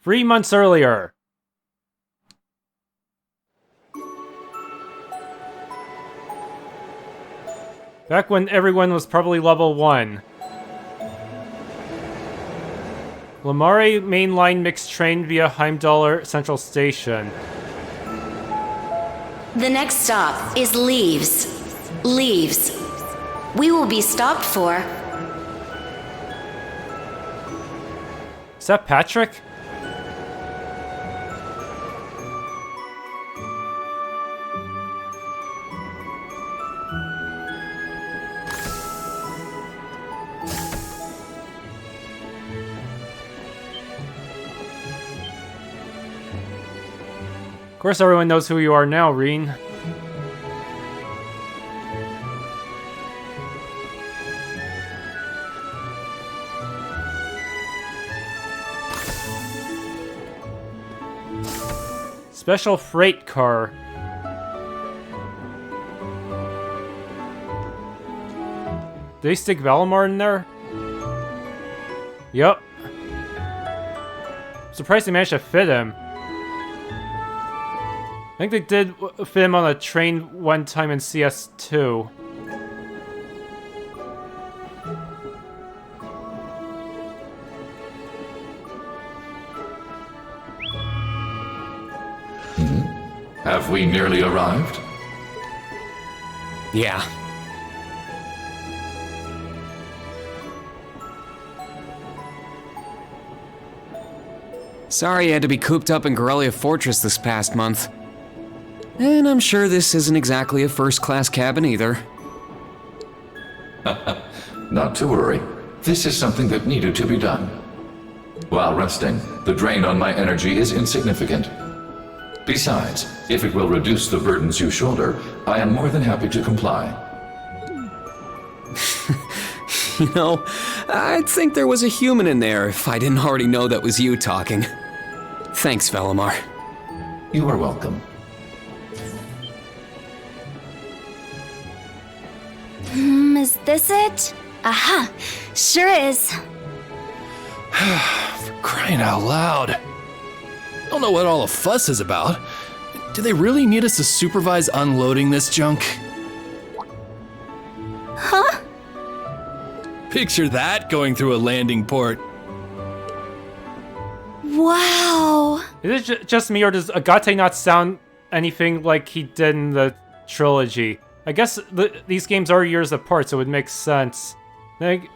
3 months earlier. Back when everyone was probably level 1. Lamare mainline mixed train via Heimdallr Central Station. The next stop is Leeves. Leeves. We will be stopped for... Is that Patrick? Of course everyone knows who you are now, Rean. Special freight car. Did they stick Valimar in there? Yup. Surprised they managed to fit him. I think they did fit him on a train one time in CS2. Have we nearly arrived? Yeah. Sorry you had to be cooped up in Corellia Fortress this past month. And I'm sure this isn't exactly a first-class cabin either. Not to worry. This is something that needed to be done. While resting, the drain on my energy is insignificant. Besides, if it will reduce the burdens you shoulder, I am more than happy to comply. You know, I'd think there was a human in there if I didn't already know that was you talking. Thanks, Valimar. You are welcome. Is this it? Aha! Sure is. For crying out loud. Don't know what all the fuss is about. Do they really need us to supervise unloading this junk? Huh? Picture that going through a landing port. Wow! Is it just me, or does Agate not sound anything like he did in the trilogy? I guess these games are years apart, so it makes sense. Like,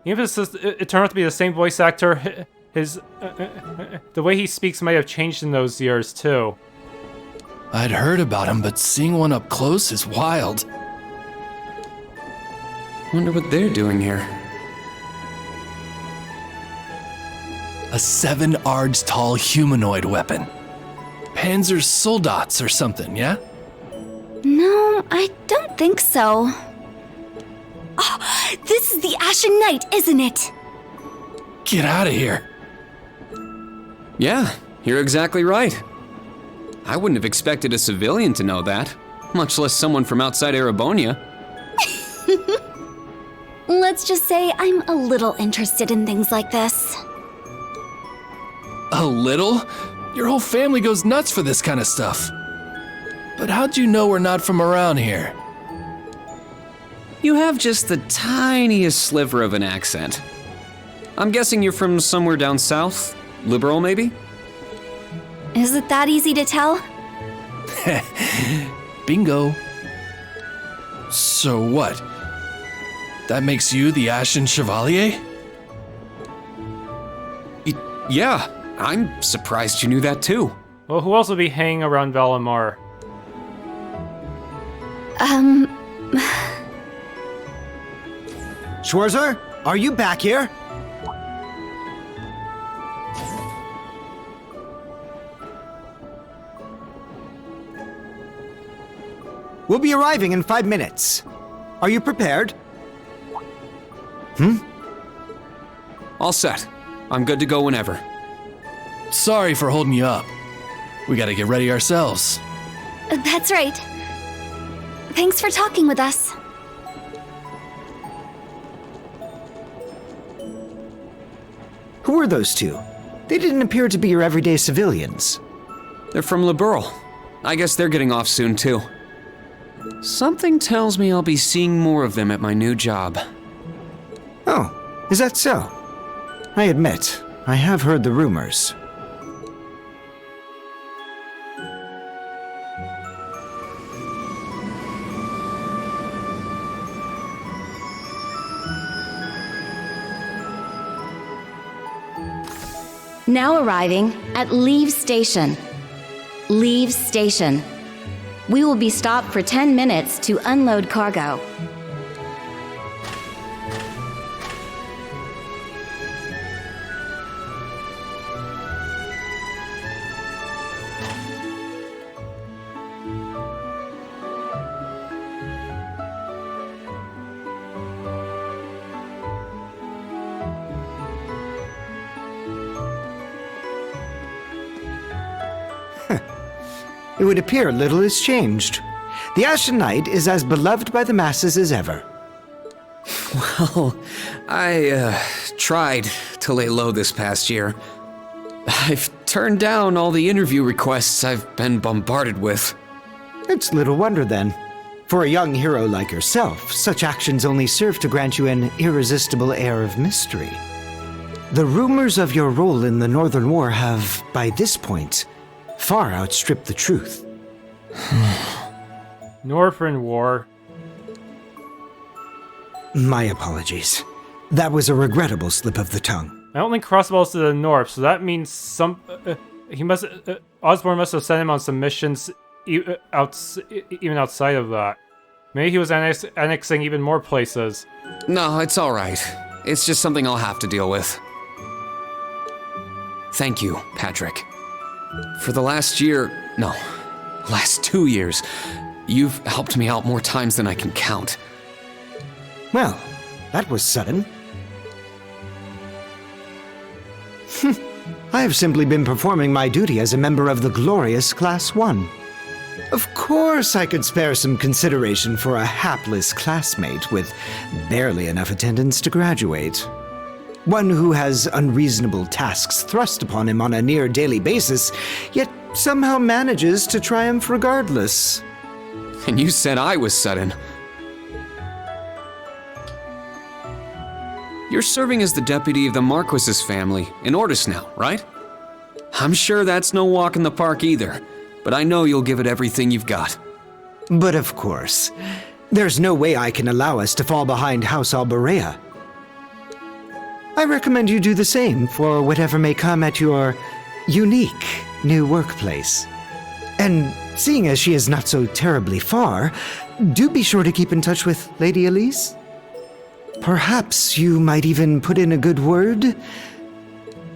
even if it turned out to be the same voice actor, the way he speaks might have changed in those years, too. I'd heard about him, but seeing one up close is wild. Wonder what they're doing here. A 7 ards tall humanoid weapon. Panzer Soldats or something, yeah? No, I don't think so. Oh, this is the Ashen Knight, isn't it? Get out of here. Yeah, you're exactly right. I wouldn't have expected a civilian to know that, much less someone from outside Erebonia. Let's just say I'm a little interested in things like this. A little? Your whole family goes nuts for this kind of stuff. But how'd you know we're not from around here? You have just the tiniest sliver of an accent. I'm guessing you're from somewhere down south? Liberal, maybe? Is it that easy to tell? Bingo. So what? That makes you the Ashen Chevalier? Yeah, I'm surprised you knew that too. Well, who else would be hanging around Valimar? Schwarzer, are you back here? We'll be arriving in 5 minutes. Are you prepared? All set. I'm good to go whenever. Sorry for holding you up. We gotta get ready ourselves. That's right. Thanks for talking with us. Who were those two? They didn't appear to be your everyday civilians. They're from Liberal. I guess they're getting off soon, too. Something tells me I'll be seeing more of them at my new job. Oh, is that so? I admit, I have heard the rumors. Now arriving at Leeves Station. Leeves Station. We will be stopped for 10 minutes to unload cargo. It would appear little has changed. The Ashen Knight is as beloved by the masses as ever. Well, I, tried to lay low this past year. I've turned down all the interview requests I've been bombarded with. It's little wonder then. For a young hero like yourself, such actions only serve to grant you an irresistible air of mystery. The rumors of your role in the Northern War have, by this point, far outstripped the truth. Northern War. My apologies. That was a regrettable slip of the tongue. I only crossbows to the north, so that means Osborne must have sent him on some missions even outside of that. Maybe he was annexing even more places. No, it's alright. It's just something I'll have to deal with. Thank you, Patrick. For the last 2 years, you've helped me out more times than I can count. Well, that was sudden. I have simply been performing my duty as a member of the glorious Class I. Of course I could spare some consideration for a hapless classmate with barely enough attendance to graduate. One who has unreasonable tasks thrust upon him on a near daily basis, yet somehow manages to triumph regardless. And you said I was sudden. You're serving as the deputy of the Marquis's family in Ordis now, right? I'm sure that's no walk in the park either, but I know you'll give it everything you've got. But of course, there's no way I can allow us to fall behind House Albarea. I recommend you do the same for whatever may come at your unique new workplace. And seeing as she is not so terribly far, do be sure to keep in touch with Lady Elise. Perhaps you might even put in a good word?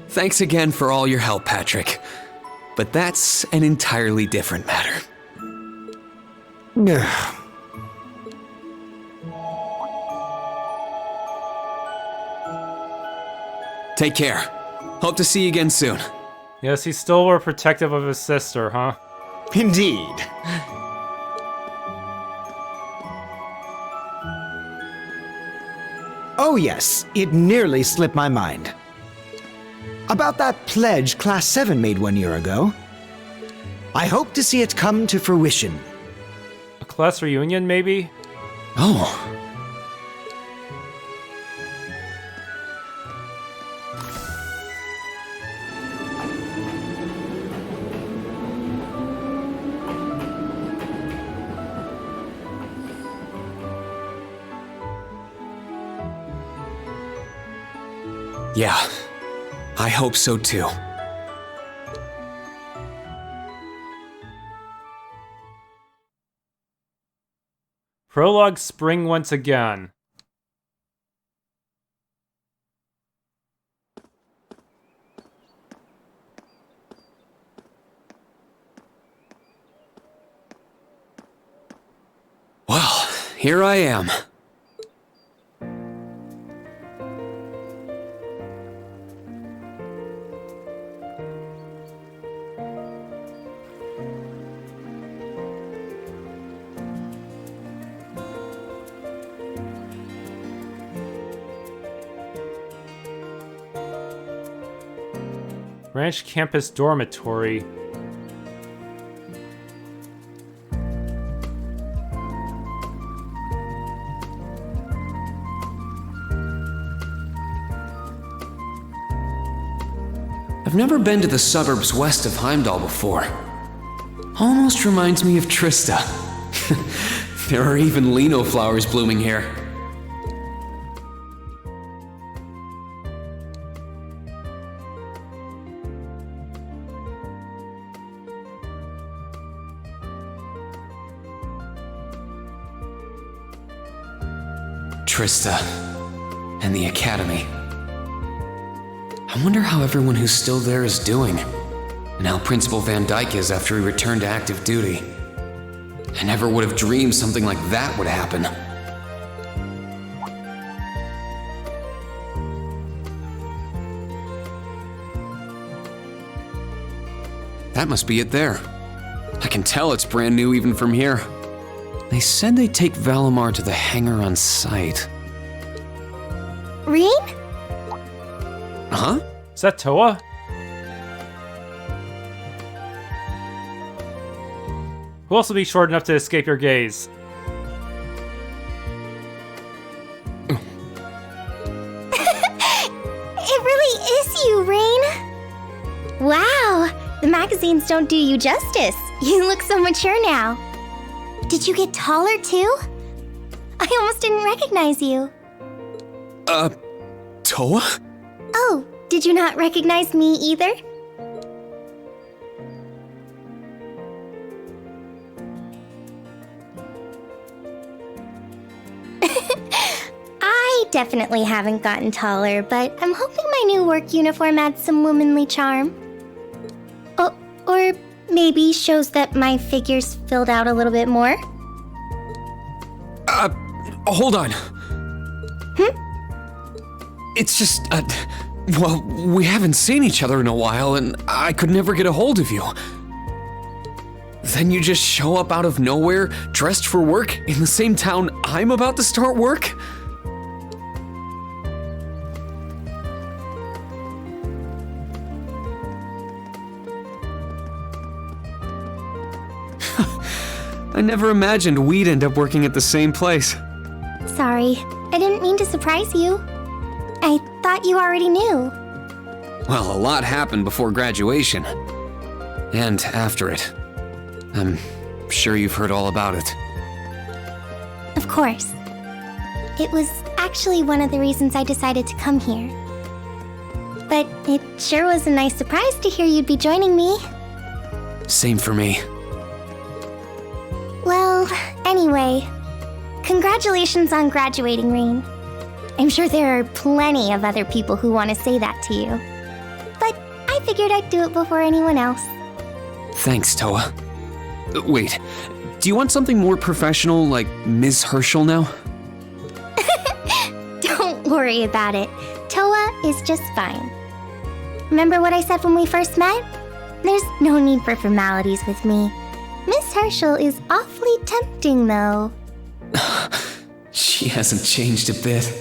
Thanks again for all your help, Patrick. But that's an entirely different matter. Ugh. Take care. Hope to see you again soon. Yes, he's still more protective of his sister, huh? Indeed. Oh yes, it nearly slipped my mind. About that pledge Class VII made 1 year ago. I hope to see it come to fruition. A class reunion, maybe? Oh. Yeah, I hope so too. Prologue Spring once again. Well, here I am. Ranch Campus Dormitory. I've never been to the suburbs west of Heimdall before. Almost reminds me of Trista. There are even lino flowers blooming here. Trista and the Academy. I wonder how everyone who's still there is doing, and how Principal Van Dyke is after he returned to active duty. I never would have dreamed something like that would happen. That must be it there. I can tell it's brand new even from here. They said they'd take Valimar to the hangar on site. Rean? Huh? Is that Toa? Who else will be short enough to escape your gaze? It really is you, Rean. Wow, the magazines don't do you justice. You look so mature now. Did you get taller too? I almost didn't recognize you. Toa? Oh, did you not recognize me either? I definitely haven't gotten taller, but I'm hoping my new work uniform adds some womanly charm. Oh, or maybe shows that my figure's filled out a little bit more. Hold on. It's just, well, we haven't seen each other in a while, and I could never get a hold of you. Then you just show up out of nowhere, dressed for work, in the same town I'm about to start work? I never imagined we'd end up working at the same place. Sorry, I didn't mean to surprise you. I thought you already knew. Well, a lot happened before graduation. And after it. I'm sure you've heard all about it. Of course. It was actually one of the reasons I decided to come here. But it sure was a nice surprise to hear you'd be joining me. Same for me. Well, anyway, congratulations on graduating, Rean. I'm sure there are plenty of other people who want to say that to you. But I figured I'd do it before anyone else. Thanks, Toa. Wait, do you want something more professional, like Ms. Herschel now? Don't worry about it. Toa is just fine. Remember what I said when we first met? There's no need for formalities with me. Miss Herschel is awfully tempting, though. She hasn't changed a bit.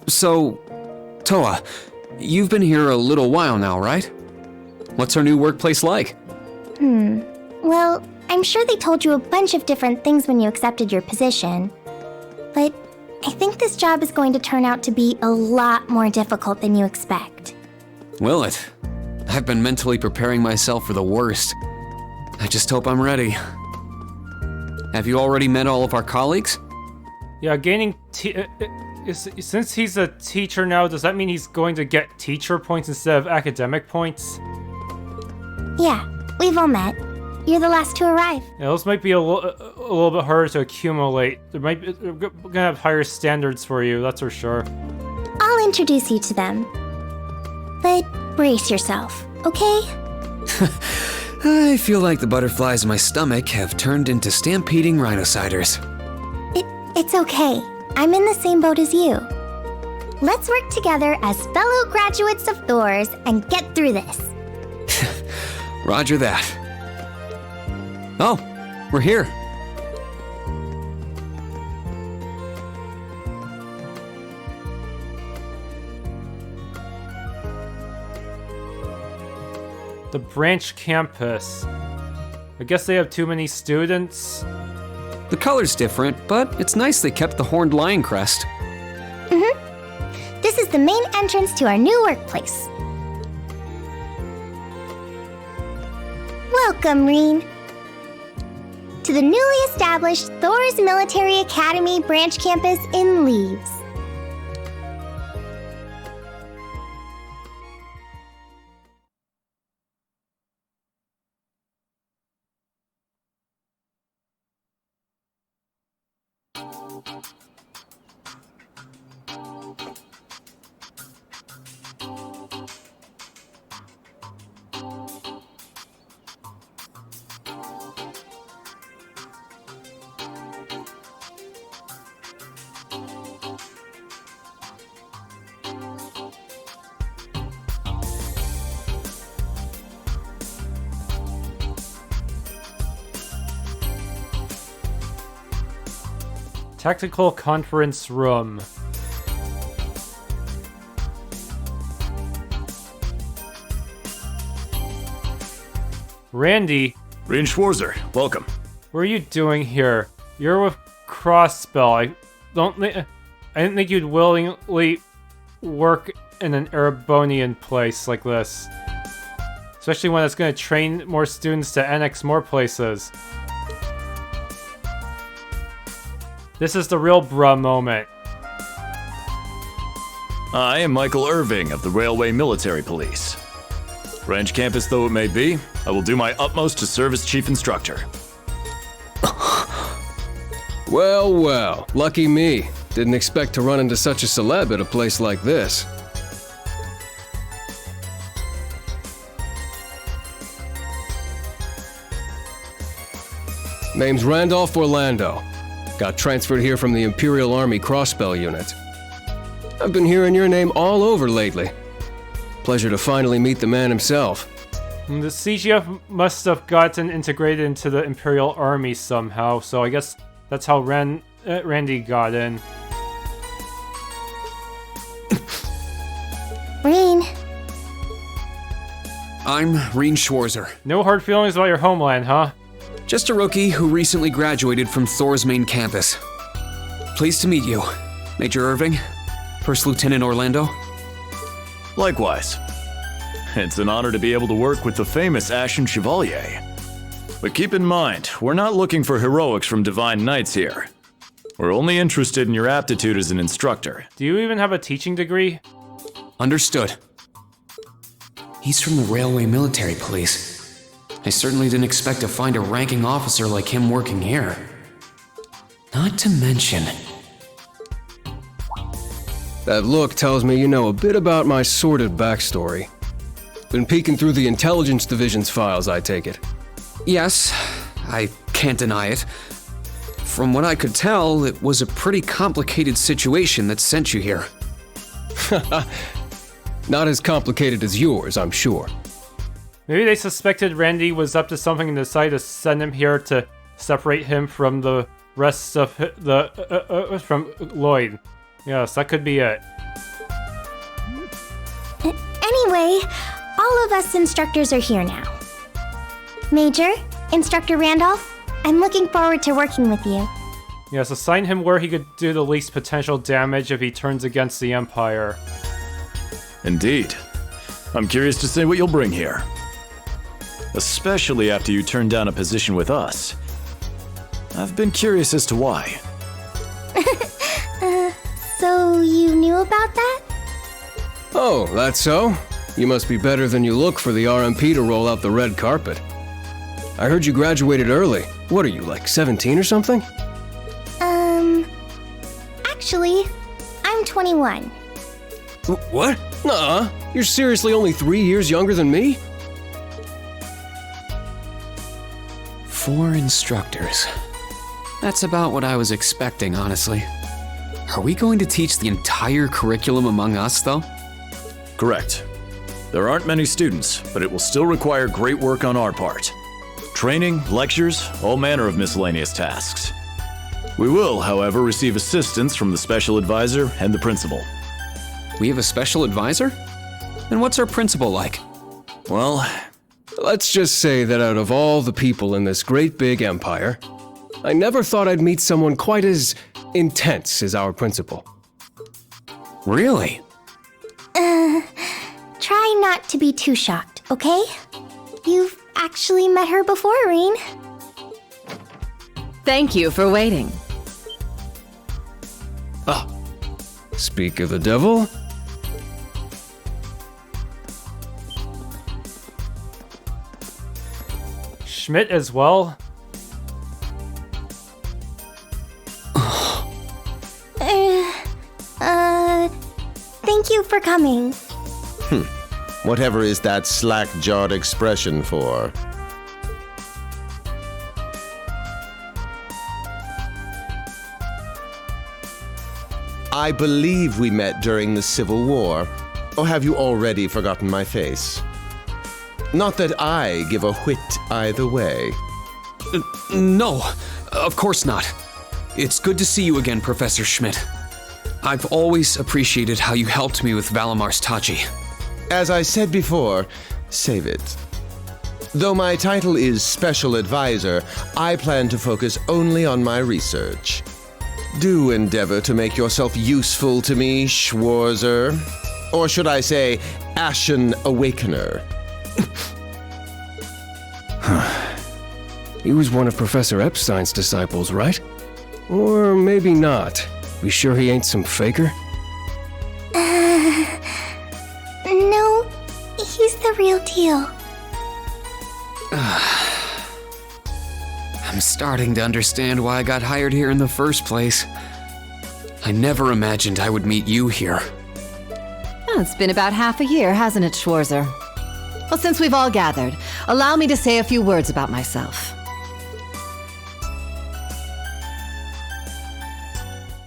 So, Toa, you've been here a little while now, right? What's our new workplace like? Well, I'm sure they told you a bunch of different things when you accepted your position. But I think this job is going to turn out to be a lot more difficult than you expect. Will it? I've been mentally preparing myself for the worst. I just hope I'm ready. Have you already met all of our colleagues? Yeah, since he's a teacher now, does that mean he's going to get teacher points instead of academic points? Yeah, we've all met. You're the last to arrive. Yeah, those might be a little bit harder to accumulate. They're gonna have higher standards for you, that's for sure. I'll introduce you to them. But brace yourself, okay? I feel like the butterflies in my stomach have turned into stampeding rhinociders. It's okay. I'm in the same boat as you. Let's work together as fellow graduates of Thor's and get through this. Roger that. Oh, we're here. The branch campus. I guess they have too many students. The color's different, but it's nice they kept the horned lion crest. This is the main entrance to our new workplace. Welcome, Rean, to the newly established Thor's Military Academy branch campus in Leeves. Tactical conference room. Randy, Rean Schwarzer, welcome. what are you doing here? You're with Crossspell. I didn't think you'd willingly work in an Erebonian place like this. Especially when it's going to train more students to annex more places. This is the real bruh moment. I am Michael Irving of the Railway Military Police. Branch campus though it may be, I will do my utmost to serve as chief instructor. Well, well, lucky me. Didn't expect to run into such a celeb at a place like this. Name's Randolph Orlando. Got transferred here from the Imperial Army Crossspell unit. I've been hearing your name all over lately. Pleasure to finally meet the man himself. The CGF must have gotten integrated into the Imperial Army somehow, so I guess that's how Randy got in. Rean, I'm Rean Schwarzer, No hard feelings about your homeland, huh? just a rookie who recently graduated from Thor's main campus. Pleased to meet you, Major Irving, First Lieutenant Orlando. Likewise. It's an honor to be able to work with the famous Ashen Chevalier. But keep in mind, we're not looking for heroics from Divine Knights here. We're only interested in your aptitude as an instructor. Do you even have a teaching degree? Understood. He's from the Railway Military Police. I certainly didn't expect to find a ranking officer like him working here. Not to mention... That look tells me you know a bit about my sordid backstory. Been peeking through the intelligence division's files, I take it. Yes, I can't deny it. From what I could tell, it was a pretty complicated situation that sent you here. Not as complicated as yours, I'm sure. Maybe they suspected Randy was up to something and decided to send him here to separate him from the rest of from Lloyd. Yes, that could be it. anyway, all of us instructors are here now. Major, Instructor Randolph, I'm looking forward to working with you. Yes, assign him where he could do the least potential damage if he turns against the Empire. Indeed. I'm curious to see what you'll bring here. Especially after you turn down a position with us. I've been curious as to why. So you knew about that? Oh, that's so? You must be better than you look for the RMP to roll out the red carpet. I heard you graduated early. What are you, like 17 or something? Actually, I'm 21. What? Nuh-uh. You're seriously only 3 years younger than me? 4 instructors. That's about what I was expecting, honestly. Are we going to teach the entire curriculum among us, though? Correct. There aren't many students, but it will still require great work on our part. Training, lectures, all manner of miscellaneous tasks. We will, however, receive assistance from the special advisor and the principal. We have a special advisor? And what's our principal like? Well, Let's just say that out of all the people in this great big empire, I never thought I'd meet someone quite as intense as our principal. Really? Try not to be too shocked, okay? You've actually met her before, Rean. Thank you for waiting. Speak of the devil. Schmidt as well? Thank you for coming. Whatever is that slack-jawed expression for? I believe we met during the Civil War. Or have you already forgotten my face? Not that I give a whit either way. No, of course not. It's good to see you again, Professor Schmidt. I've always appreciated how you helped me with Valimar's Tachi. As I said before, save it. Though my title is Special Advisor, I plan to focus only on my research. Do endeavor to make yourself useful to me, Schwarzer. Or should I say, Ashen Awakener. He was one of Professor Epstein's disciples, right? Or maybe not. We sure he ain't some faker? No, he's the real deal. I'm starting to understand why I got hired here in the first place. I never imagined I would meet you here. Oh, it's been about half a year, hasn't it, Schwarzer? Well, since we've all gathered, allow me to say a few words about myself.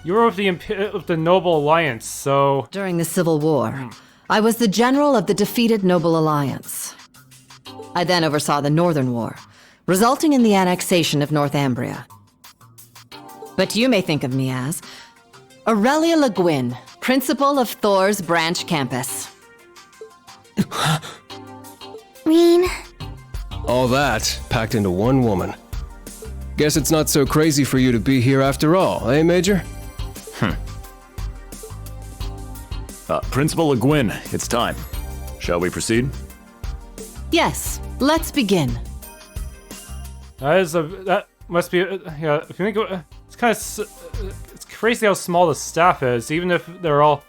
You were of the Noble Alliance, so... During the Civil War, I was the general of the defeated Noble Alliance. I then oversaw the Northern War, resulting in the annexation of North Ambria. But you may think of me as Aurelia Le Guin, principal of Thor's branch campus. Rean, All that packed into one woman. Guess it's not so crazy for you to be here after all, eh, Major? Principal Le Guin, it's time. Shall we proceed? Yes, let's begin. That must be... yeah, if you think it's kind of... it's crazy how small the staff is, even if they're all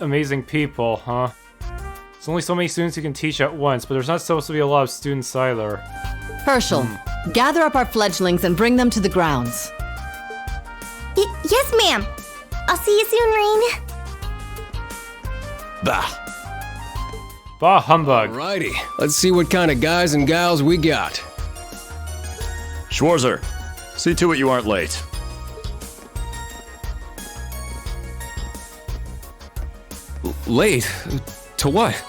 amazing people, huh? There's only so many students you can teach at once, but there's not supposed to be a lot of students either. Herschel, gather up our fledglings and bring them to the grounds. yes, ma'am. I'll see you soon, Rean. Bah! Bah humbug. Alrighty, let's see what kind of guys and gals we got. Schwarzer, see to it you aren't late. Late? To what?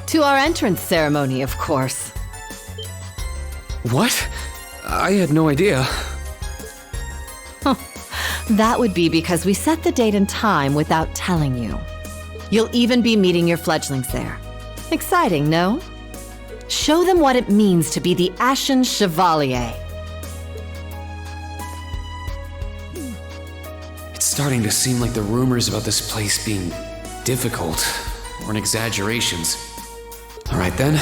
To our entrance ceremony, of course. What? I had no idea. That would be because we set the date and time without telling you. You'll even be meeting your fledglings there. Exciting, no? Show them what it means to be the Ashen Chevalier. It's starting to seem like the rumors about this place being difficult or an exaggerations. All right then.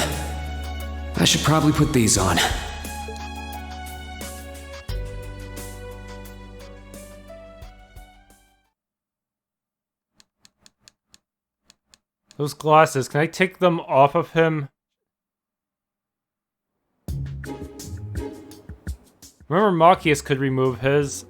I should probably put these on. Those glasses, can I take them off of him? Remember Machias could remove his.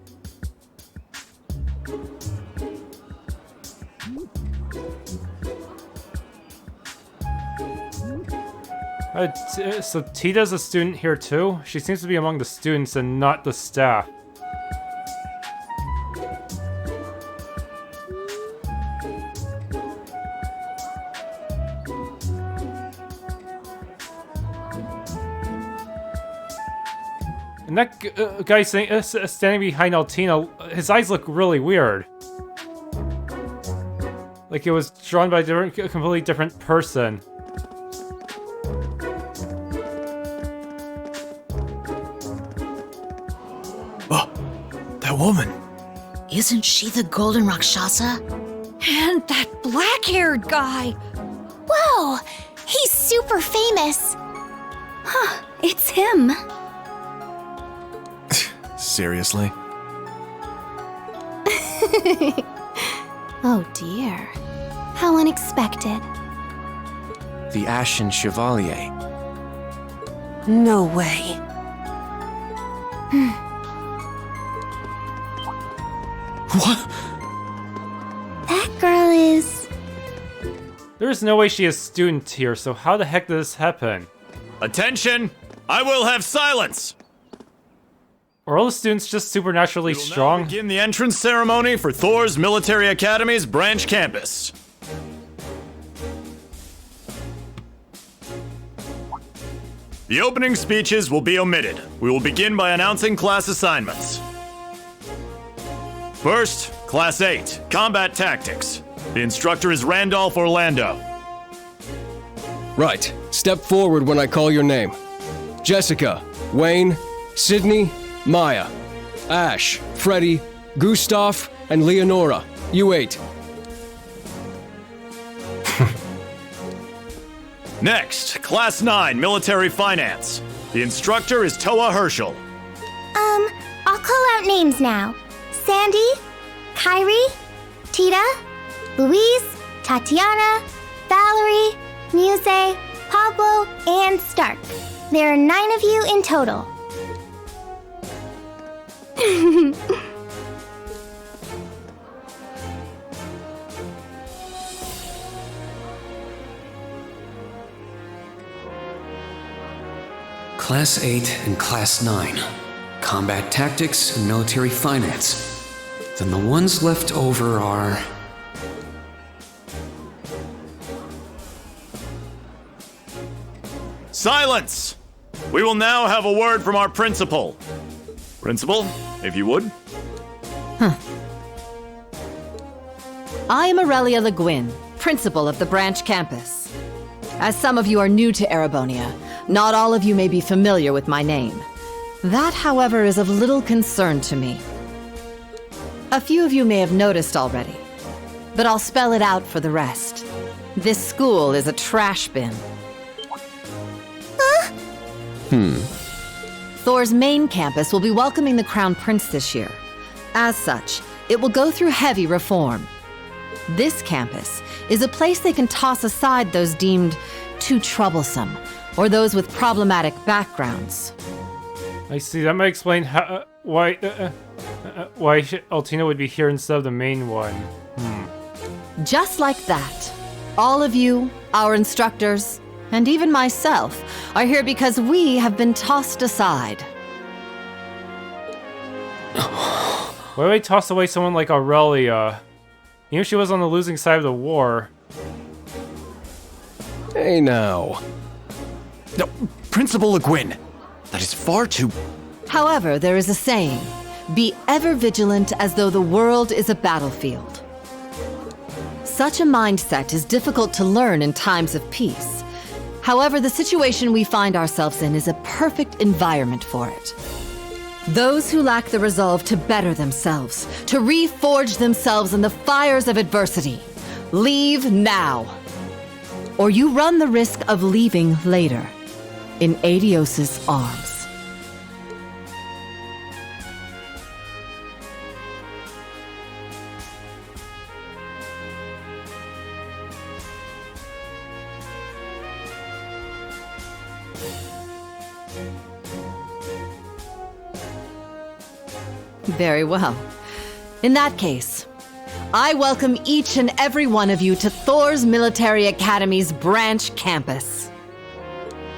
So Tita's a student here too? She seems to be among the students and not the staff. And that guy standing behind Altina, his eyes look really weird. Like it was drawn by a completely different person. woman? Isn't she the Golden Rakshasa? And that black-haired guy! Whoa! He's super famous! Huh, it's him. Seriously? Oh dear. How unexpected. The Ashen Chevalier. No way. What? That girl is... There's no way she is a student here, so how the heck did this happen? Attention! I will have silence! Are all the students just supernaturally We will now strong? begin the entrance ceremony for Thor's Military Academy's branch campus. The opening speeches will be omitted. We will begin by announcing class assignments. First, Class 8, Combat Tactics. The instructor is Randolph Orlando. Right. Step forward when I call your name. Jessica, Wayne, Sydney, Maya, Ash, Freddie, Gustav, and Leonora. You 8. Next, Class 9, Military Finance. The instructor is Toa Herschel. I'll call out names now. Sandy, Kyrie, Tita, Louise, Tatiana, Valerie, Muse, Pablo, and Stark. There are 9 of you in total. Class 8 and Class 9. Combat Tactics and Military Finance. Then the ones left over are... Silence! We will now have a word from our principal. Principal, if you would. I am Aurelia Le Guin, principal of the branch campus. As some of you are new to Erebonia, not all of you may be familiar with my name. That, however, is of little concern to me. A few of you may have noticed already, but I'll spell it out for the rest. This school is a trash bin. Thor's main campus will be welcoming the Crown Prince this year. As such, it will go through heavy reform. This campus is a place they can toss aside those deemed too troublesome, or those with problematic backgrounds. I see. That might explain how, why Altina would be here instead of the main one. Just like that, all of you, our instructors, and even myself, are here because we have been tossed aside. Why would I toss away someone like Aurelia? You know she was on the losing side of the war. Hey now. No, Principal Le Guin, that is far too... However, there is a saying, be ever vigilant as though the world is a battlefield. Such a mindset is difficult to learn in times of peace. However, the situation we find ourselves in is a perfect environment for it. Those who lack the resolve to better themselves, to reforge themselves in the fires of adversity, leave now. Or you run the risk of leaving later, in Eidios's arms. Very well. In that case, I welcome each and every one of you to Thor's Military Academy's branch campus.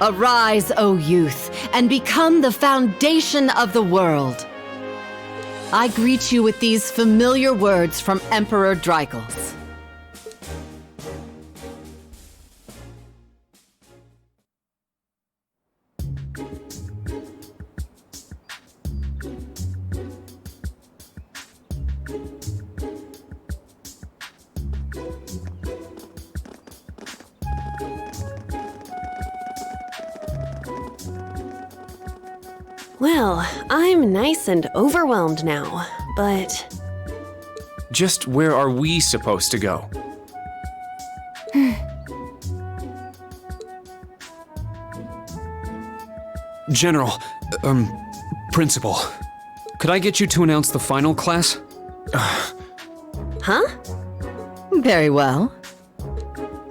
Arise, O youth, and become the foundation of the world. I greet you with these familiar words from Emperor Dreikels. Well, I'm nice and overwhelmed now. but... Just where are we supposed to go? General, Principal, could I get you to announce the final class? Huh? Very well.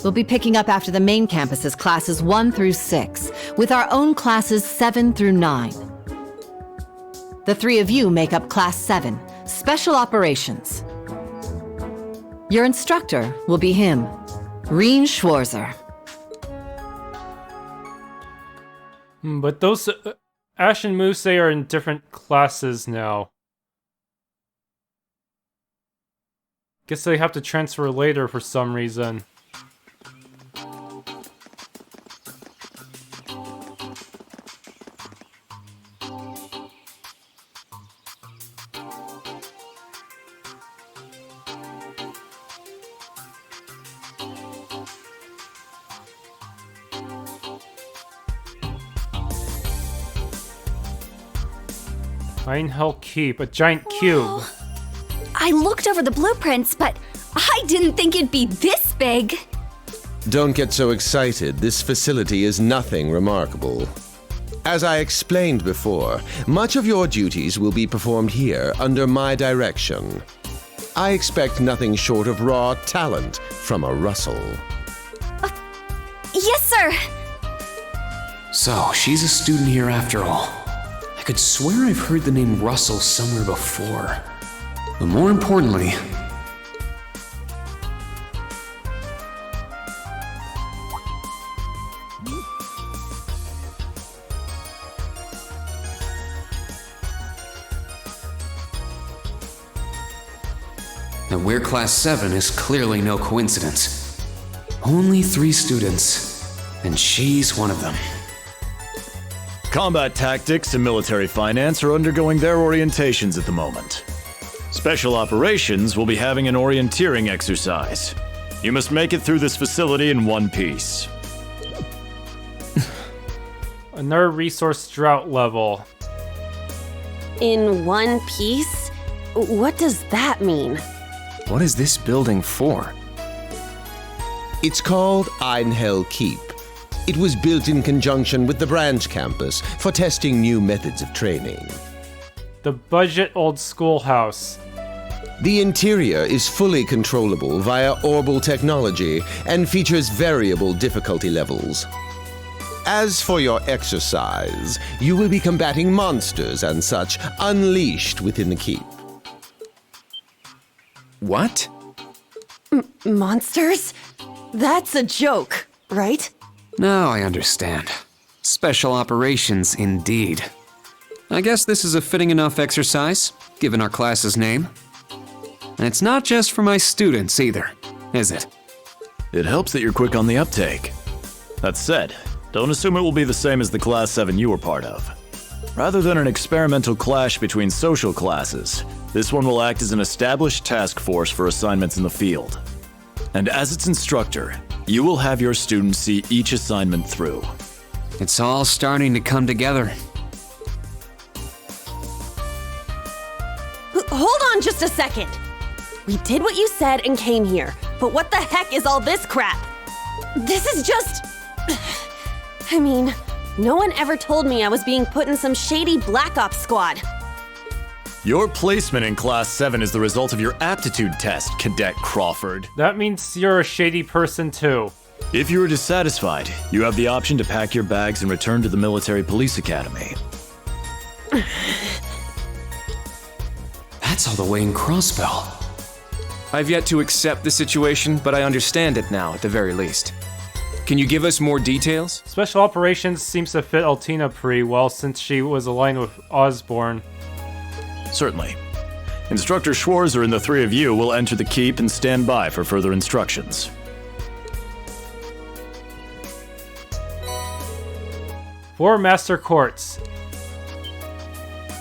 We'll be picking up after the main campus's classes 1 through 6, with our own classes 7 through 9. The 3 of you make up Class 7, Special Operations. Your instructor will be him, Rean Schwarzer. But those Ash and Muse are in different classes now. Guess they have to transfer later for some reason. Einhel Keep, a giant cube. I looked over the blueprints, but I didn't think it'd be this big. Don't get so excited. This facility is nothing remarkable. As I explained before, much of your duties will be performed here under my direction. I expect nothing short of raw talent from a Russell. Yes, sir. So, she's a student here after all. I could swear I've heard the name Russell somewhere before. But more importantly... that we're Class 7 is clearly no coincidence. Only 3 students, and she's one of them. Combat tactics and military finance are undergoing their orientations at the moment. Special operations will be having an orienteering exercise. You must make it through this facility in one piece. Another resource drought level. In one piece? What does that mean? What is this building for? It's called Einhel Keep. It was built in conjunction with the branch campus for testing new methods of training. The budget old schoolhouse. The interior is fully controllable via orbal technology and features variable difficulty levels. As for your exercise, you will be combating monsters and such unleashed within the keep. What? Monsters? That's a joke, right? Now I understand. Special operations, indeed. I guess this is a fitting enough exercise, given our class's name. And it's not just for my students either, is it? It helps that you're quick on the uptake. That said, don't assume it will be the same as the Class 7 you were part of. Rather than an experimental clash between social classes, this one will act as an established task force for assignments in the field. And as its instructor, you will have your students see each assignment through. It's all starting to come together. Hold on just a second. We did what you said and came here, but what the heck is all this crap? This is just... I mean, no one ever told me I was being put in some shady Black Ops squad. Your placement in Class 7 is the result of your aptitude test, Cadet Crawford. That means you're a shady person too. If you are dissatisfied, you have the option to pack your bags and return to the Military Police Academy. That's all the way in Crossbell. I've yet to accept the situation, but I understand it now, at the very least. Can you give us more details? Special operations seems to fit Altina pretty well since she was aligned with Osborne. Certainly. Instructor Schwarzer and the 3 of you will enter the keep and stand by for further instructions. Four Master Courts.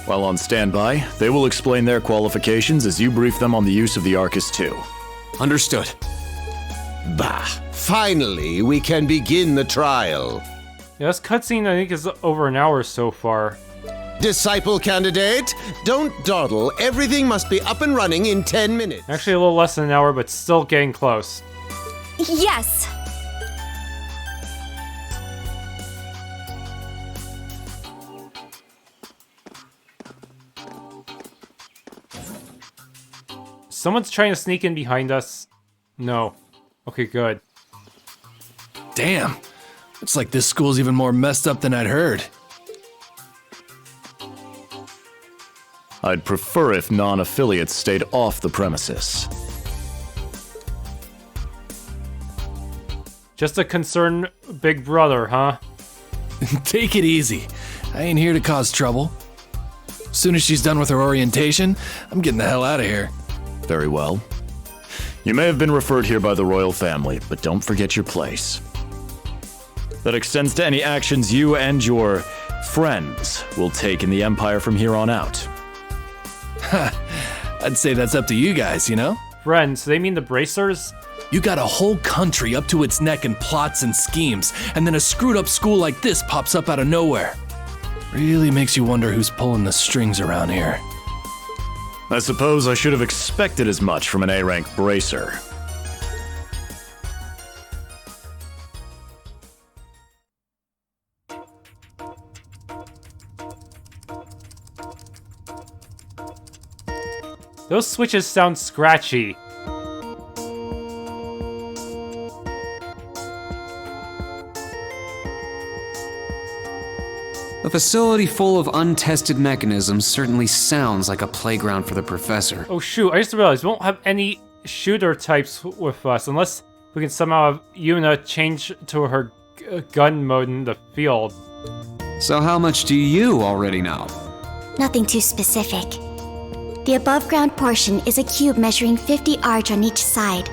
While on standby, they will explain their qualifications as you brief them on the use of the Arcus II. Understood. Bah! Finally, we can begin the trial. Yeah, this cutscene I think is over an hour so far. Disciple candidate, don't dawdle. Everything must be up and running in 10 minutes. Actually, a little less than an hour, but still getting close. Yes. Someone's trying to sneak in behind us. No. Okay, good. Damn. Looks like this school's even more messed up than I'd heard. I'd prefer if non-affiliates stayed off the premises. Just a concerned big brother, huh? Take it easy. I ain't here to cause trouble. Soon as she's done with her orientation, I'm getting the hell out of here. Very well. You may have been referred here by the royal family, but don't forget your place. That extends to any actions you and your friends will take in the Empire from here on out. I'd say that's up to you guys, you know? Friends, they mean the bracers? You got a whole country up to its neck in plots and schemes, and then a screwed up school like this pops up out of nowhere. Really makes you wonder who's pulling the strings around here. I suppose I should have expected as much from an A-rank bracer. Those switches sound scratchy. A facility full of untested mechanisms certainly sounds like a playground for the professor. Oh shoot, I just realized we won't have any shooter types with us unless we can somehow have Yuna change to her gun mode in the field. So how much do you already know? Nothing too specific. The above-ground portion is a cube measuring 50 arch on each side,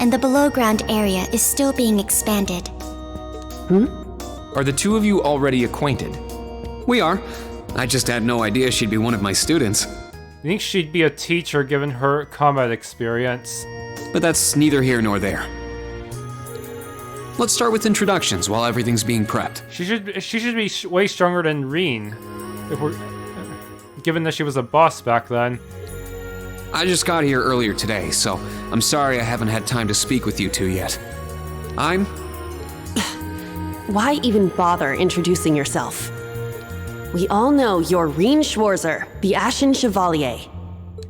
and the below-ground area is still being expanded. Are the two of you already acquainted? We are. I just had no idea she'd be one of my students. I think she'd be a teacher given her combat experience. But that's neither here nor there. Let's start with introductions while everything's being prepped. She should be way stronger than Rean, if we're given that she was a boss back then. I just got here earlier today, so I'm sorry I haven't had time to speak with you two yet. Why even bother introducing yourself? We all know you're Rean Schwarzer, the Ashen Chevalier.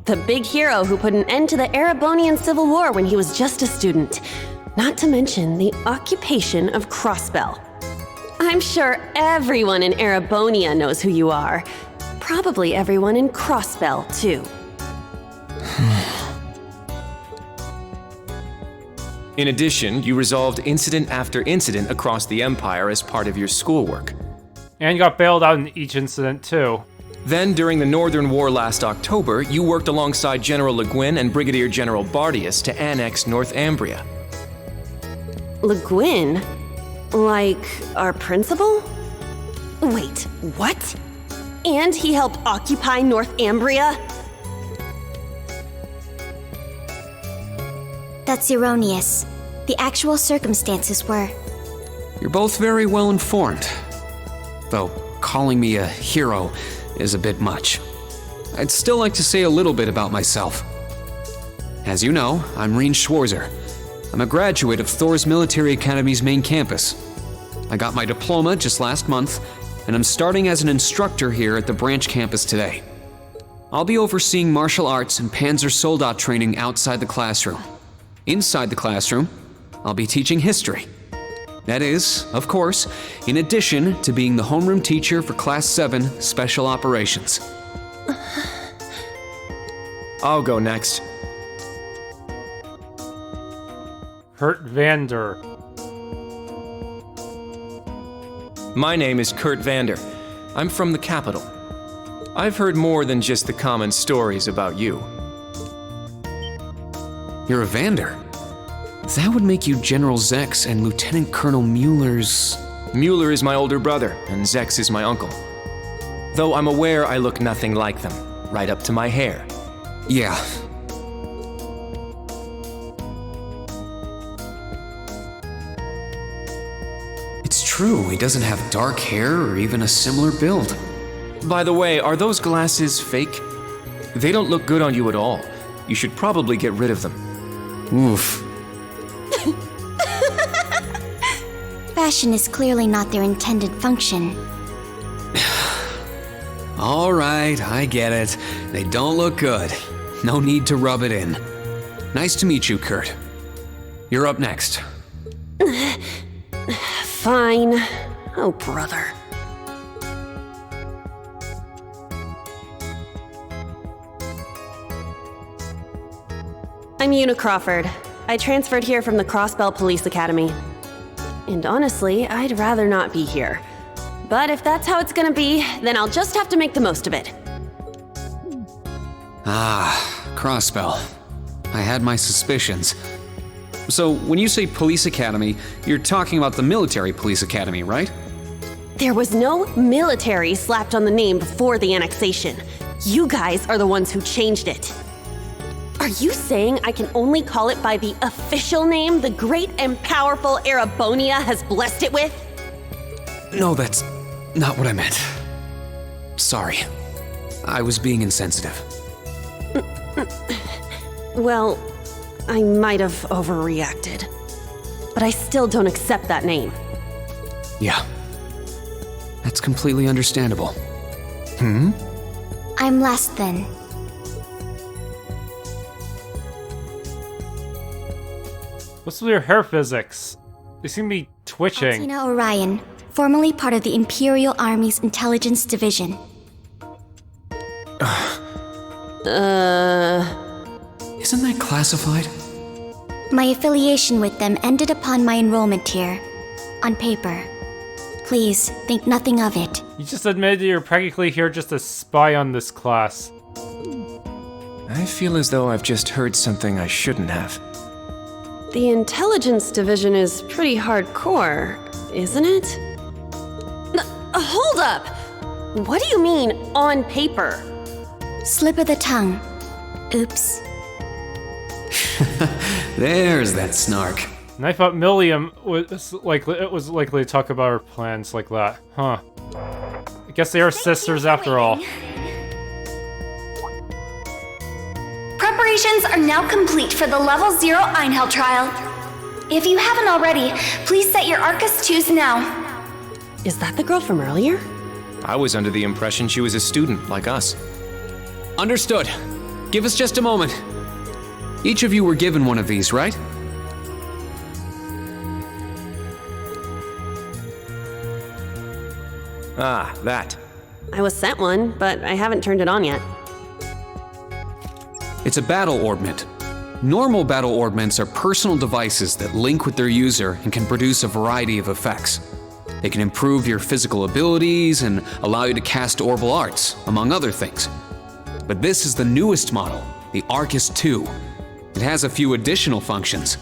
The big hero who put an end to the Erebonian Civil War when he was just a student. Not to mention the occupation of Crossbell. I'm sure everyone in Erebonia knows who you are. Probably everyone in Crossbell, too. In addition, you resolved incident after incident across the Empire as part of your schoolwork. And got bailed out in each incident, too. Then, during the Northern War last October, you worked alongside General Le Guin and Brigadier General Bardius to annex North Ambria. Le Guin? Like, our principal? Wait, what? And he helped occupy North Ambria? That's erroneous. The actual circumstances were... You're both very well informed. Though calling me a hero is a bit much. I'd still like to say a little bit about myself. As you know, I'm Rean Schwarzer. I'm a graduate of Thor's Military Academy's main campus. I got my diploma just last month, and I'm starting as an instructor here at the branch campus today. I'll be overseeing martial arts and Panzer Soldat training outside the classroom. Inside the classroom, I'll be teaching history. That is, of course, in addition to being the homeroom teacher for Class VII Special Operations. I'll go next. Kurt Vander. My name is Kurt Vander. I'm from the capital. I've heard more than just the common stories about you. You're a Vander. That would make you General Zex and Lieutenant Colonel Mueller's... Mueller is my older brother, and Zex is my uncle. Though I'm aware I look nothing like them, right up to my hair. Yeah. It's true, he doesn't have dark hair or even a similar build. By the way, are those glasses fake? They don't look good on you at all. You should probably get rid of them. Oof. Fashion is clearly not their intended function. All right, I get it. They don't look good. No need to rub it in. Nice to meet you, Kurt. You're up next. Fine. Oh, brother. I'm Una Crawford. I transferred here from the Crossbell Police Academy. And honestly, I'd rather not be here. But if that's how it's gonna be, then I'll just have to make the most of it. Ah, Crossbell. I had my suspicions. So, when you say police academy, you're talking about the military police academy, right? There was no military slapped on the name before the annexation. You guys are the ones who changed it. Are you saying I can only call it by the official name the great and powerful Erebonia has blessed it with? No, that's not what I meant. Sorry. I was being insensitive. Well, I might have overreacted. But I still don't accept that name. Yeah. That's completely understandable. I'm last then. What's with your hair physics? They seem to be twitching. Tina Orion, formerly part of the Imperial Army's Intelligence Division. Isn't that classified? My affiliation with them ended upon my enrollment here. On paper. Please, think nothing of it. You just admitted you're practically here just to spy on this class. I feel as though I've just heard something I shouldn't have. The Intelligence Division is pretty hardcore, isn't it? Hold up! What do you mean, on paper? Slip of the tongue. Oops. There's that snark. And I thought Milliam was likely to talk about her plans like that. Huh. I guess they are sisters after all. Preparations are now complete for the Level 0 Einhel trial. If you haven't already, please set your Arcus 2s now. Is that the girl from earlier? I was under the impression she was a student, like us. Understood. Give us just a moment. Each of you were given one of these, right? Ah, that. I was sent one, but I haven't turned it on yet. It's a battle orbment. Normal battle orbments are personal devices that link with their user and can produce a variety of effects. They can improve your physical abilities and allow you to cast orbal arts, among other things. But this is the newest model, the Arcus 2. It has a few additional functions.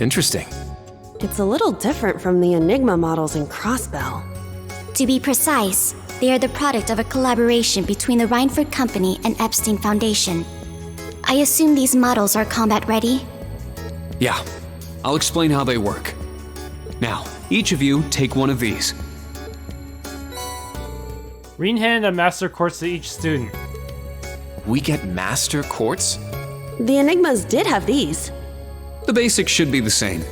Interesting. It's a little different from the Enigma models in Crossbell. To be precise, they are the product of a collaboration between the Reinford Company and Epstein Foundation. I assume these models are combat ready? Yeah, I'll explain how they work. Now, each of you take one of these. Rean handed a master quartz to each student. We get master quartz? The Enigmas did have these. The basics should be the same.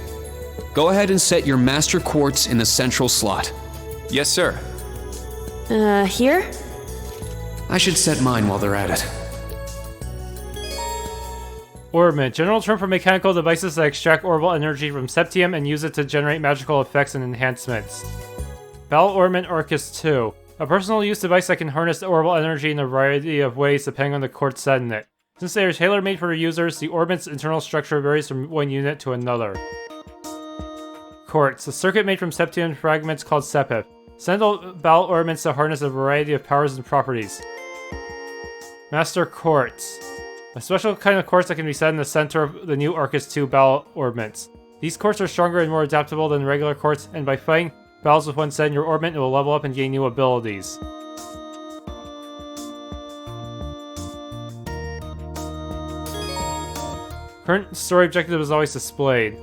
Go ahead and set your master quartz in the central slot. Yes, sir. Here? I should set mine while they're at it. Orbment, general term for mechanical devices that extract orbital energy from septium and use it to generate magical effects and enhancements. Battle Orbment Arcus 2, a personal use device that can harness the orbital energy in a variety of ways depending on the quartz set in it. Since they are tailor-made for their users, the orbit's internal structure varies from one unit to another. Quartz, a circuit made from septium fragments called sepip. Central battle orbments that harness a variety of powers and properties. Master Quartz, a special kind of quartz that can be set in the center of the new Arcus 2 battle orbments. These quartz are stronger and more adaptable than regular quartz, and by fighting battles with one set in your orbment, it will level up and gain new abilities. Current story objective is always displayed.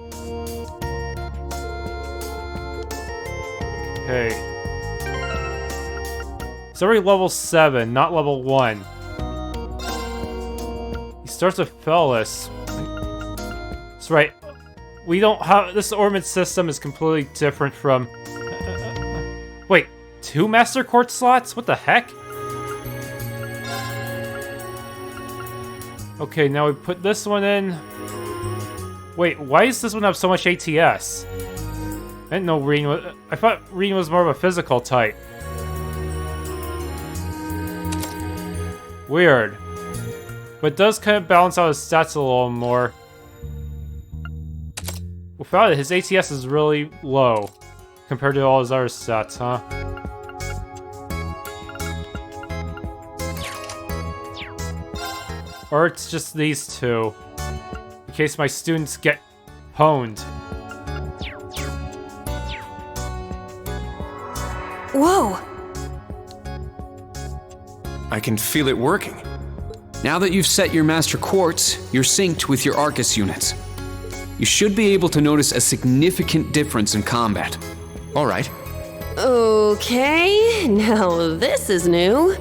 Okay. He's already level 7, not level 1. He starts with Felis. That's right. We don't have... This orbit system is completely different from... Wait, 2 Master Quartz slots? What the heck? Okay, now we put this one in. Wait, why does this one have so much ATS? I didn't know Rean was... I thought Rean was more of a physical type. Weird. But it does kind of balance out his stats a little more. Without it, his ATS is really low compared to all his other stats, huh? Or it's just these two, in case my students get pwned. Whoa! I can feel it working. Now that you've set your Master Quartz, you're synced with your Arcus units. You should be able to notice a significant difference in combat. All right. Okay, now this is new.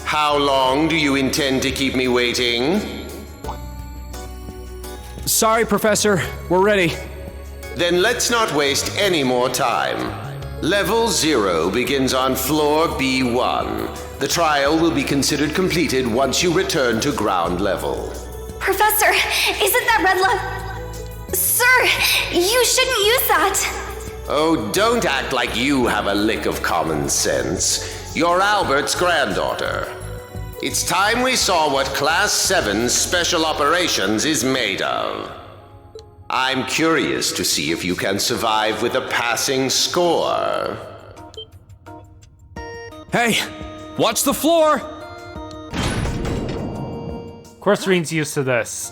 How long do you intend to keep me waiting? Sorry, Professor. We're ready. Then let's not waste any more time. Level 0 begins on floor B1. The trial will be considered completed once you return to ground level. Professor, isn't that red light? Sir, you shouldn't use that. Oh, don't act like you have a lick of common sense. You're Albert's granddaughter. It's time we saw what Class VII Special Operations is made of. I'm curious to see if you can survive with a passing score. Hey, watch the floor! Of course Rean's used to this.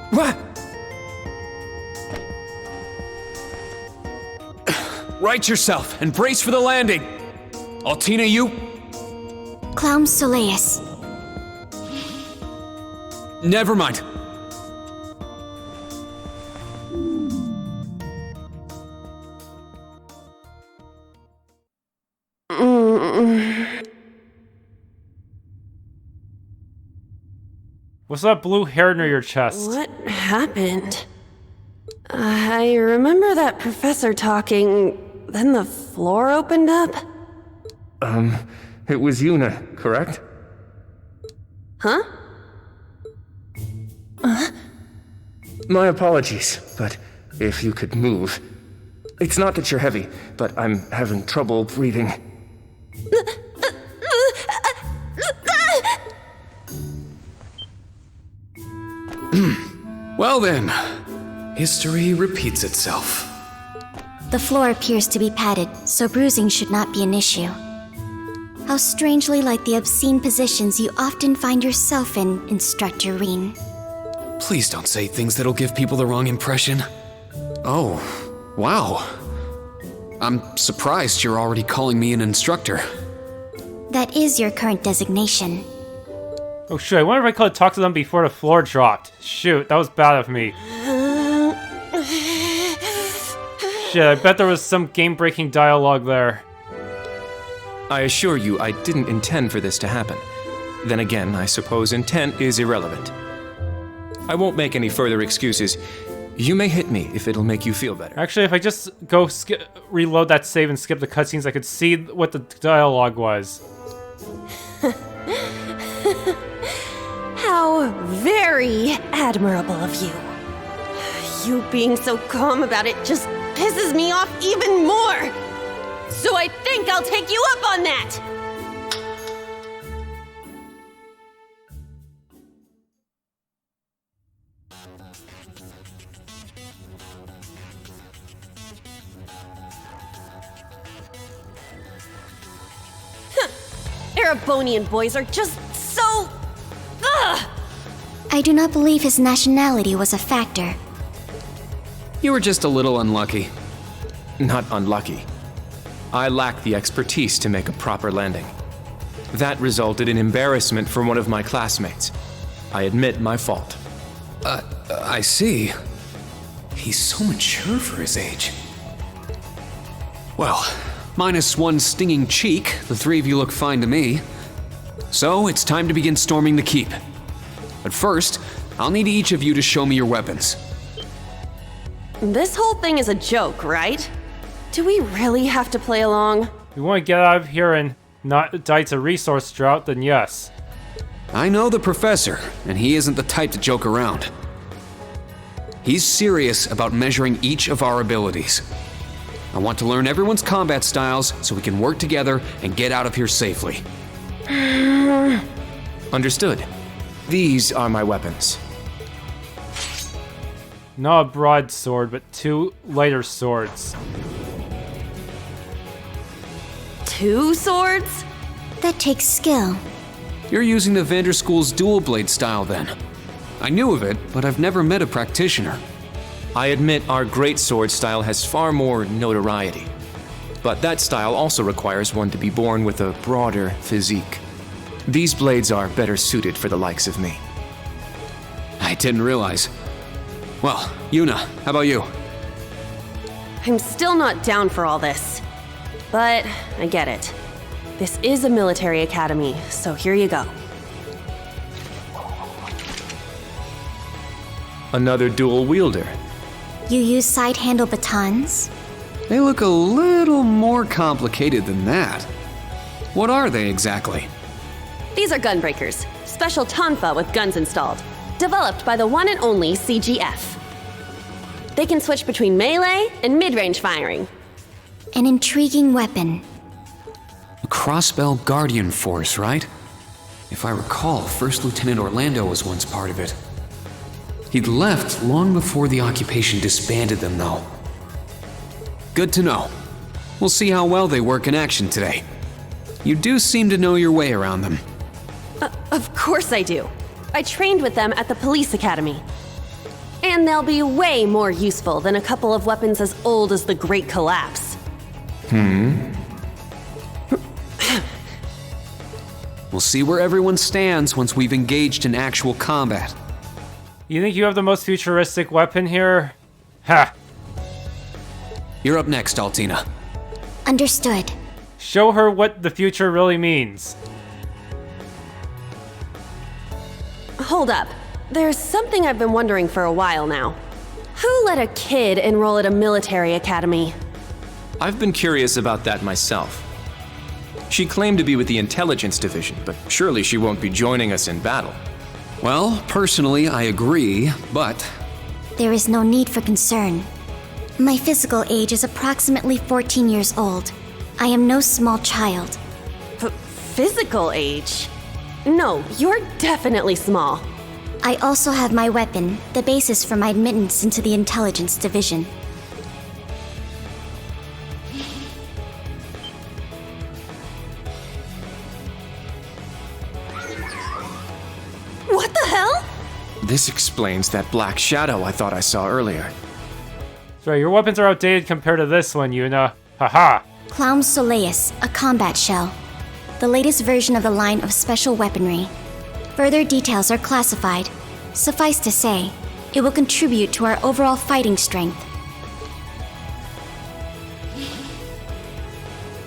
What? Right yourself and brace for the landing. Altina, you? Clown Soleus. Never mind. What's that blue hair near your chest? What happened? I remember that professor talking, then the floor opened up? It was Yuna, correct? Huh? My apologies, but if you could move. It's not that you're heavy, but I'm having trouble breathing. Well then, history repeats itself. The floor appears to be padded, so bruising should not be an issue. How strangely like the obscene positions you often find yourself in, Instructor Rean. Please don't say things that'll give people the wrong impression. Oh, wow. I'm surprised you're already calling me an instructor. That is your current designation. Oh shoot, I wonder if I could have talked to them before the floor dropped. Shoot, that was bad of me. Shit, I bet there was some game-breaking dialogue there. I assure you, I didn't intend for this to happen. Then again, I suppose intent is irrelevant. I won't make any further excuses. You may hit me if it'll make you feel better. Actually, if I just go reload that save and skip the cutscenes, I could see what the dialogue was. How very admirable of you. You being so calm about it just pisses me off even more. So I think I'll take you up on that. Erebonian boys are just so... Ugh! I do not believe his nationality was a factor. You were just a little unlucky. Not unlucky. I lacked the expertise to make a proper landing. That resulted in embarrassment for one of my classmates. I admit my fault. I see. He's so mature for his age. Well, Minus one stinging cheek, the three of you look fine to me. So, it's time to begin storming the keep. But first, I'll need each of you to show me your weapons. This whole thing is a joke, right? Do we really have to play along? If you want to get out of here and not die to resource drought, then yes. I know the professor, and he isn't the type to joke around. He's serious about measuring each of our abilities. I want to learn everyone's combat styles so we can work together and get out of here safely. Understood. These are my weapons. Not a broadsword, but two lighter swords. 2 swords? That takes skill. You're using the Vanderschool's dual blade style then. I knew of it, but I've never met a practitioner. I admit our great sword style has far more notoriety. But that style also requires one to be born with a broader physique. These blades are better suited for the likes of me. I didn't realize. Well, Yuna, how about you? I'm still not down for all this. But I get it. This is a military academy, so here you go. Another dual wielder. You use side handle batons? They look a little more complicated than that. What are they exactly? These are gunbreakers, special tonfa with guns installed, developed by the one and only CGF. They can switch between melee and mid-range firing. An intriguing weapon. A crossbell guardian force, right? If I recall, First Lieutenant Orlando was once part of it. He'd left long before the occupation disbanded them, though. Good to know. We'll see how well they work in action today. You do seem to know your way around them. Of course I do. I trained with them at the police academy. And they'll be way more useful than a couple of weapons as old as the Great Collapse. We'll see where everyone stands once we've engaged in actual combat. You think you have the most futuristic weapon here? Ha! You're up next, Altina. Understood. Show her what the future really means. Hold up. There's something I've been wondering for a while now. Who let a kid enroll at a military academy? I've been curious about that myself. She claimed to be with the intelligence division, but surely she won't be joining us in battle. Well, personally, I agree, but... There is no need for concern. My physical age is approximately 14 years old. I am no small child. Physical age? No, you're definitely small. I also have my weapon, the basis for my admittance into the intelligence division. What the hell? This explains that black shadow I thought I saw earlier. Sorry, your weapons are outdated compared to this one, Yuna. Haha. Clown Soleus, a combat shell. The latest version of the line of special weaponry. Further details are classified. Suffice to say, it will contribute to our overall fighting strength.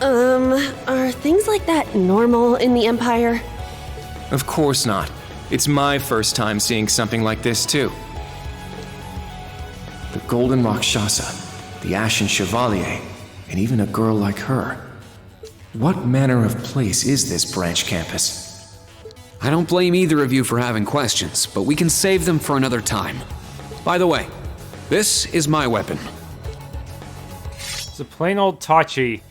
Are things like that normal in the Empire? Of course not. It's my first time seeing something like this, too. The Golden Rakshasa, the Ashen Chevalier, and even a girl like her. What manner of place is this branch campus? I don't blame either of you for having questions, but we can save them for another time. By the way, this is my weapon. It's a plain old Tachi.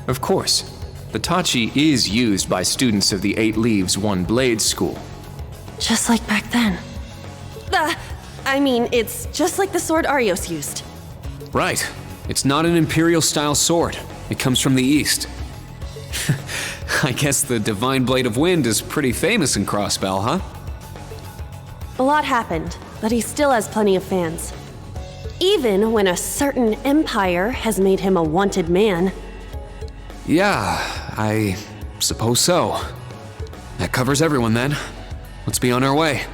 Of course, the Tachi is used by students of the 8 Leaves, 1 Blade school. Just like back then. I mean, it's just like the sword Arios used. Right. It's not an Imperial-style sword. It comes from the East. I guess the Divine Blade of Wind is pretty famous in Crossbell, huh? A lot happened, but he still has plenty of fans. Even when a certain empire has made him a wanted man. Yeah, I suppose so. That covers everyone then. Let's be on our way.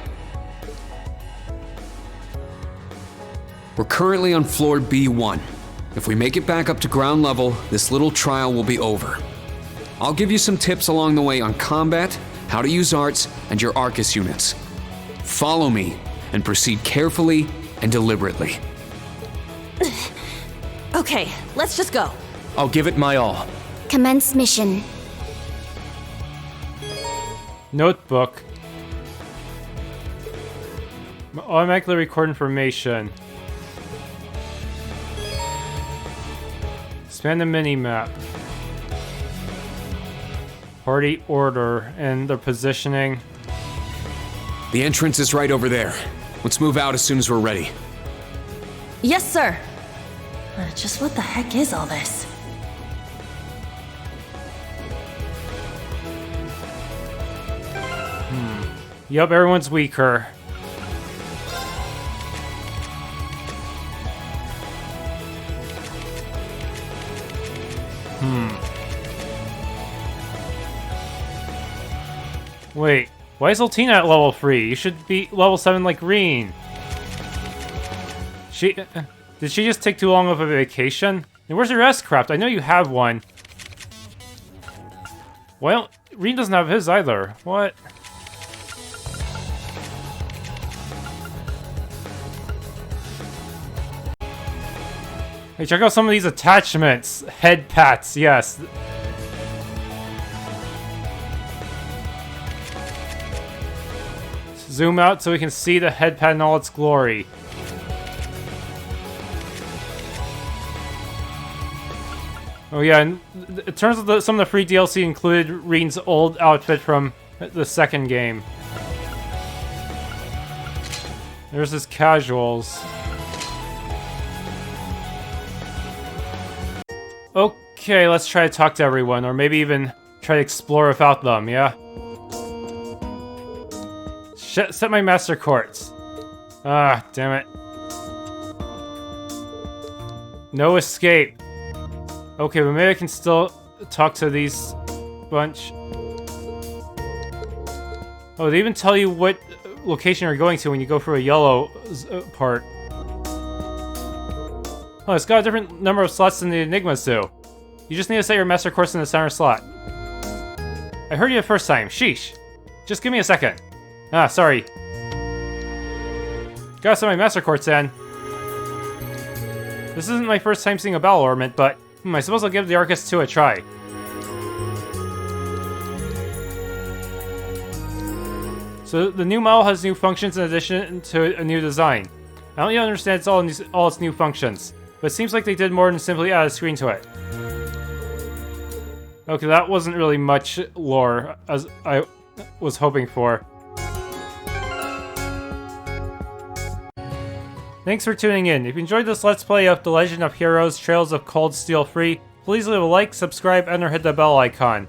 We're currently on floor B1. If we make it back up to ground level, this little trial will be over. I'll give you some tips along the way on combat, how to use arts, and your Arcus units. Follow me, and proceed carefully and deliberately. Okay, let's just go. I'll give it my all. Commence mission. Notebook. Automatically record information. Expand the minimap. Party order and the positioning. The entrance is right over there. Let's move out as soon as we're ready. Yes, sir. Just what the heck is all this? Yup, everyone's weaker. Wait, why is Ultina at level 3? You should be level 7 like Rean. Did she just take too long of a vacation? And where's your S-Craft? I know you have one. Well, Rean doesn't have his either. What? Hey, check out some of these attachments. Head pats, yes. Zoom out so we can see the head pad in all its glory. Oh yeah, and it turns out some of the free DLC included Rean's old outfit from the second game. There's his casuals. Okay, let's try to talk to everyone, or maybe even try to explore without them, yeah? Set my master course. Ah, damn it. No escape. Okay, but maybe I can still talk to these bunch. Oh, they even tell you what location you're going to when you go through a yellow part. Oh, it's got a different number of slots than the Enigmas do. You just need to set your master course in the center slot. I heard you the first time. Sheesh. Just give me a second. Ah, sorry. Gotta set my master course then. This isn't my first time seeing a battle ornament, but I suppose I'll give the Arcus 2 a try. So the new model has new functions in addition to a new design. I don't even understand all its new functions, but it seems like they did more than simply add a screen to it. Okay, that wasn't really much lore, as I was hoping for. Thanks for tuning in. If you enjoyed this Let's Play of The Legend of Heroes Trails of Cold Steel 3, please leave a like, subscribe, and or hit the bell icon.